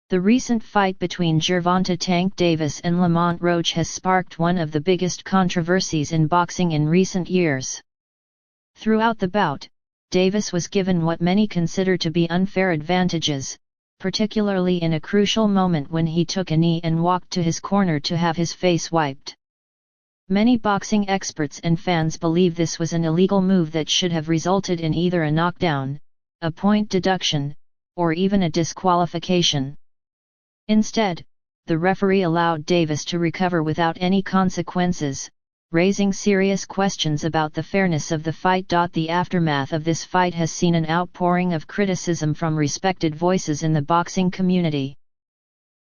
The recent fight between Gervonta "Tank" Davis and Lamont Roach has sparked one of the biggest controversies in boxing in recent years. Throughout the bout, Davis was given what many consider to be unfair advantages, particularly in a crucial moment when he took a knee and walked to his corner to have his face wiped. Many boxing experts and fans believe this was an illegal move that should have resulted in either a knockdown, a point deduction, or even a disqualification. Instead, the referee allowed Davis to recover without any consequences, raising serious questions about the fairness of the fight. The aftermath of this fight has seen an outpouring of criticism from respected voices in the boxing community.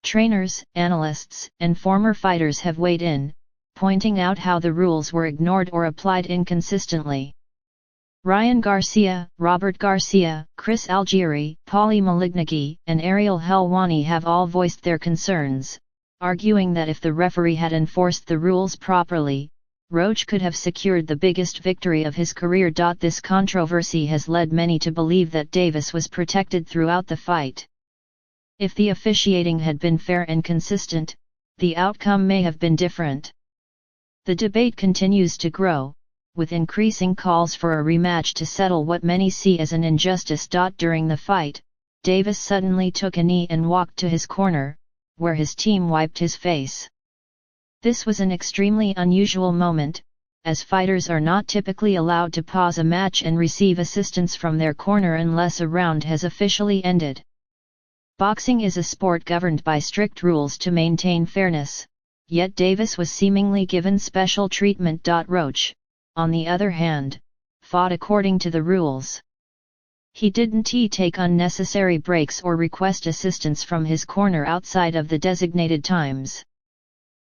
Trainers, analysts, and former fighters have weighed in, pointing out how the rules were ignored or applied inconsistently. Ryan Garcia, Robert Garcia, Chris Algieri, Paulie Malignaggi, and Ariel Helwani have all voiced their concerns, arguing that if the referee had enforced the rules properly, Roach could have secured the biggest victory of his career. This controversy has led many to believe that Davis was protected throughout the fight. If the officiating had been fair and consistent, the outcome may have been different. The debate continues to grow, with increasing calls for a rematch to settle what many see as an injustice. During the fight, Davis suddenly took a knee and walked to his corner, where his team wiped his face. This was an extremely unusual moment, as fighters are not typically allowed to pause a match and receive assistance from their corner unless a round has officially ended. Boxing is a sport governed by strict rules to maintain fairness, yet Davis was seemingly given special treatment. Roach, on the other hand, fought according to the rules. He didn't take unnecessary breaks or request assistance from his corner outside of the designated times.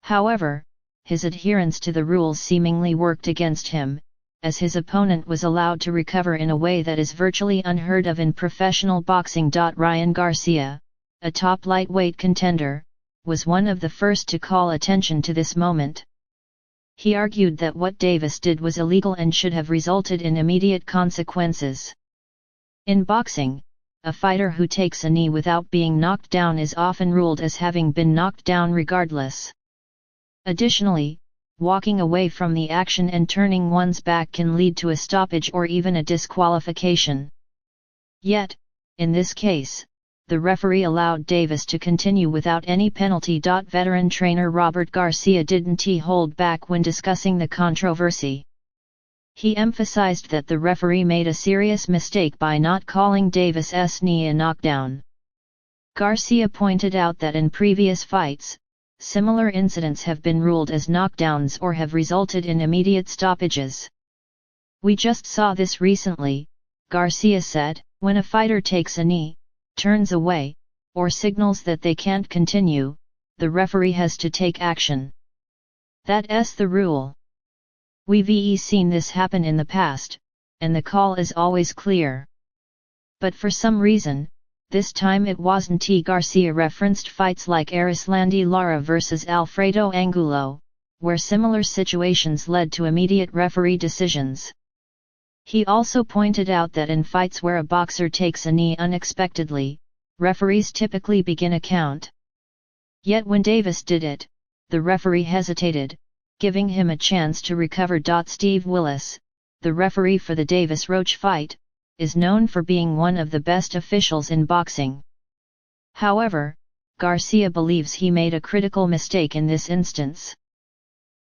However, his adherence to the rules seemingly worked against him, as his opponent was allowed to recover in a way that is virtually unheard of in professional boxing. Ryan Garcia, a top lightweight contender, was one of the first to call attention to this moment. He argued that what Davis did was illegal and should have resulted in immediate consequences. In boxing, a fighter who takes a knee without being knocked down is often ruled as having been knocked down regardless. Additionally, walking away from the action and turning one's back can lead to a stoppage or even a disqualification. Yet, in this case, the referee allowed Davis to continue without any penalty. Veteran trainer Robert Garcia didn't hold back when discussing the controversy. He emphasized that the referee made a serious mistake by not calling Davis's knee a knockdown. Garcia pointed out that in previous fights, similar incidents have been ruled as knockdowns or have resulted in immediate stoppages. "We just saw this recently," Garcia said. "When a fighter takes a knee, turns away, or signals that they can't continue, the referee has to take action. That's the rule. We've seen this happen in the past, and the call is always clear. But for some reason, this time it wasn't." Garcia referenced fights like Arislandi Lara vs Alfredo Angulo, where similar situations led to immediate referee decisions. He also pointed out that in fights where a boxer takes a knee unexpectedly, referees typically begin a count. Yet when Davis did it, the referee hesitated, giving him a chance to recover. Steve Willis, the referee for the Davis-Roach fight, is known for being one of the best officials in boxing. However, Garcia believes he made a critical mistake in this instance.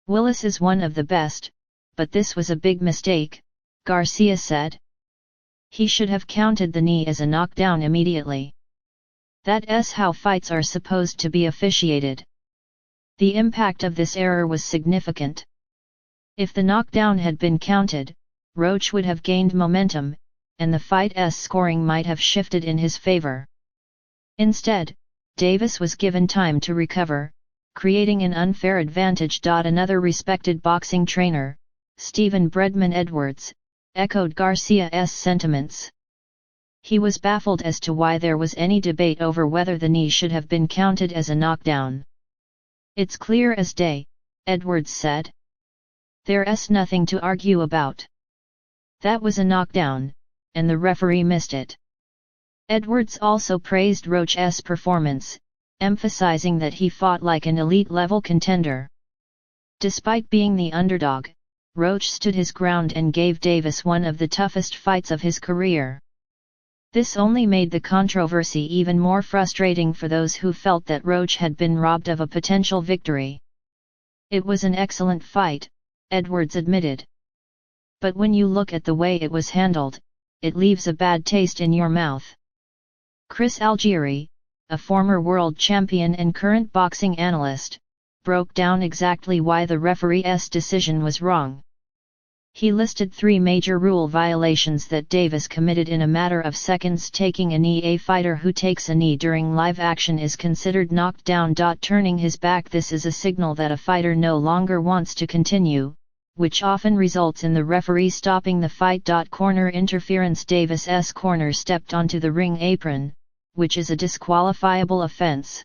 "Willis is one of the best, but this was a big mistake," Garcia said. "He should have counted the knee as a knockdown immediately. That's how fights are supposed to be officiated." The impact of this error was significant. If the knockdown had been counted, Roach would have gained momentum, and the fight's scoring might have shifted in his favor. Instead, Davis was given time to recover, creating an unfair advantage. Another respected boxing trainer, Stephen Bredman Edwards, echoed Garcia's sentiments. He was baffled as to why there was any debate over whether the knee should have been counted as a knockdown. "It's clear as day," Edwards said. "There's nothing to argue about. That was a knockdown, and the referee missed it." Edwards also praised Roach's performance, emphasizing that he fought like an elite-level contender. Despite being the underdog, Roach stood his ground and gave Davis one of the toughest fights of his career. This only made the controversy even more frustrating for those who felt that Roach had been robbed of a potential victory. "It was an excellent fight," Edwards admitted. "But when you look at the way it was handled, it leaves a bad taste in your mouth." Chris Algieri, a former world champion and current boxing analyst, broke down exactly why the referee's decision was wrong. He listed 3 major rule violations that Davis committed in a matter of seconds: taking a knee. A fighter who takes a knee during live action is considered knocked down. Turning his back. This is a signal that a fighter no longer wants to continue, which often results in the referee stopping the fight. Corner interference. Davis's corner stepped onto the ring apron, which is a disqualifiable offense.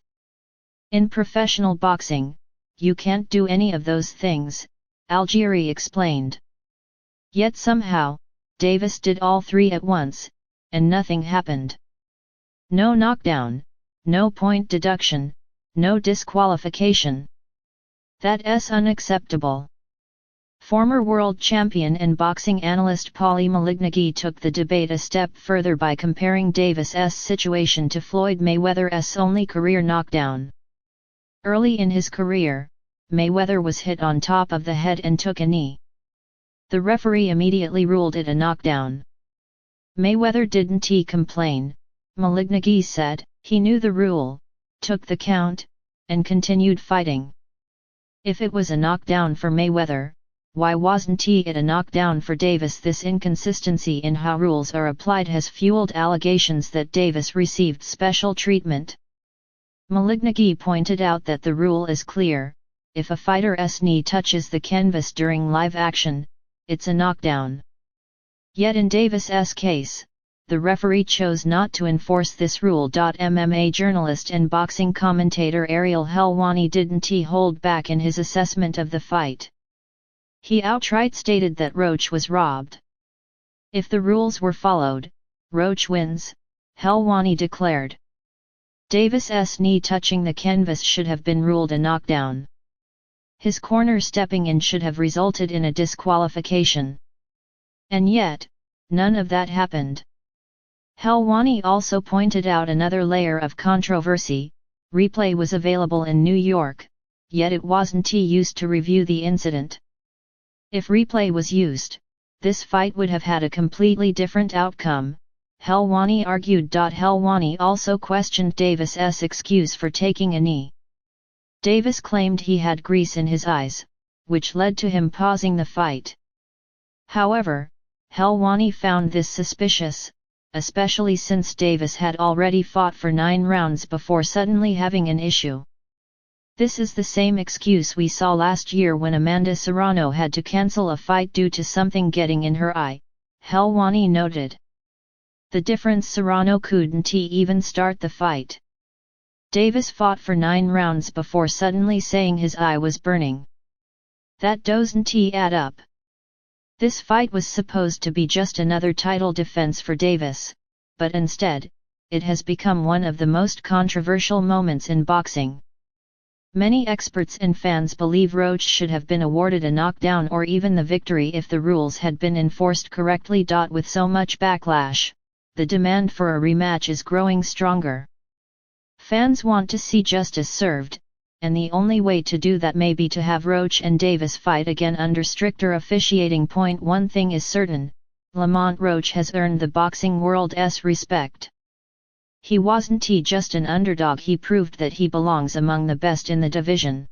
"In professional boxing, you can't do any of those things," Algieri explained. Yet somehow, Davis did all 3 at once, and nothing happened. No knockdown, no point deduction, no disqualification. That's unacceptable. Former world champion and boxing analyst Paulie Malignaggi took the debate a step further by comparing Davis's situation to Floyd Mayweather's only career knockdown. Early in his career, Mayweather was hit on top of the head and took a knee. The referee immediately ruled it a knockdown. Mayweather didn't complain, Malignaggi said. He knew the rule, took the count, and continued fighting. If it was a knockdown for Mayweather, why wasn't it a knockdown for Davis? This inconsistency in how rules are applied has fueled allegations that Davis received special treatment. Malignaggi pointed out that the rule is clear: if a fighter's knee touches the canvas during live action, it's a knockdown. Yet in Davis's case, the referee chose not to enforce this rule. MMA journalist and boxing commentator Ariel Helwani didn't hold back in his assessment of the fight. He outright stated that Roach was robbed. "If the rules were followed, Roach wins," Helwani declared. Davis's knee touching the canvas should have been ruled a knockdown. His corner stepping in should have resulted in a disqualification. And yet, none of that happened. Helwani also pointed out another layer of controversy: replay was available in New York, yet it wasn't used to review the incident. If replay was used, this fight would have had a completely different outcome, Helwani argued. Helwani also questioned Davis's excuse for taking a knee. Davis claimed he had grease in his eyes, which led to him pausing the fight. However, Helwani found this suspicious, especially since Davis had already fought for 9 rounds before suddenly having an issue. "This is the same excuse we saw last year when Amanda Serrano had to cancel a fight due to something getting in her eye," Helwani noted. The difference: Serrano couldn't even start the fight. Davis fought for 9 rounds before suddenly saying his eye was burning. That doesn't add up. This fight was supposed to be just another title defense for Davis, but instead, it has become one of the most controversial moments in boxing. Many experts and fans believe Roach should have been awarded a knockdown or even the victory if the rules had been enforced correctly. With so much backlash, the demand for a rematch is growing stronger. Fans want to see justice served, and the only way to do that may be to have Roach and Davis fight again under stricter officiating. One thing is certain: Lamont Roach has earned the boxing world's respect. He wasn't just an underdog, he proved that he belongs among the best in the division.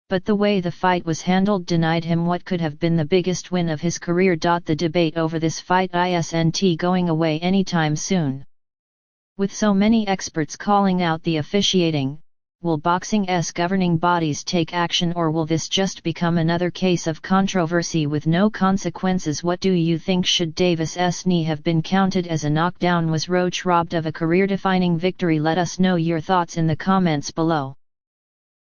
But the way the fight was handled denied him what could have been the biggest win of his career. The debate over this fight isn't going away anytime soon. With so many experts calling out the officiating, will boxing's governing bodies take action, or will this just become another case of controversy with no consequences? What do you think? Should Davis's knee have been counted as a knockdown? Was Roach robbed of a career-defining victory? Let us know your thoughts in the comments below.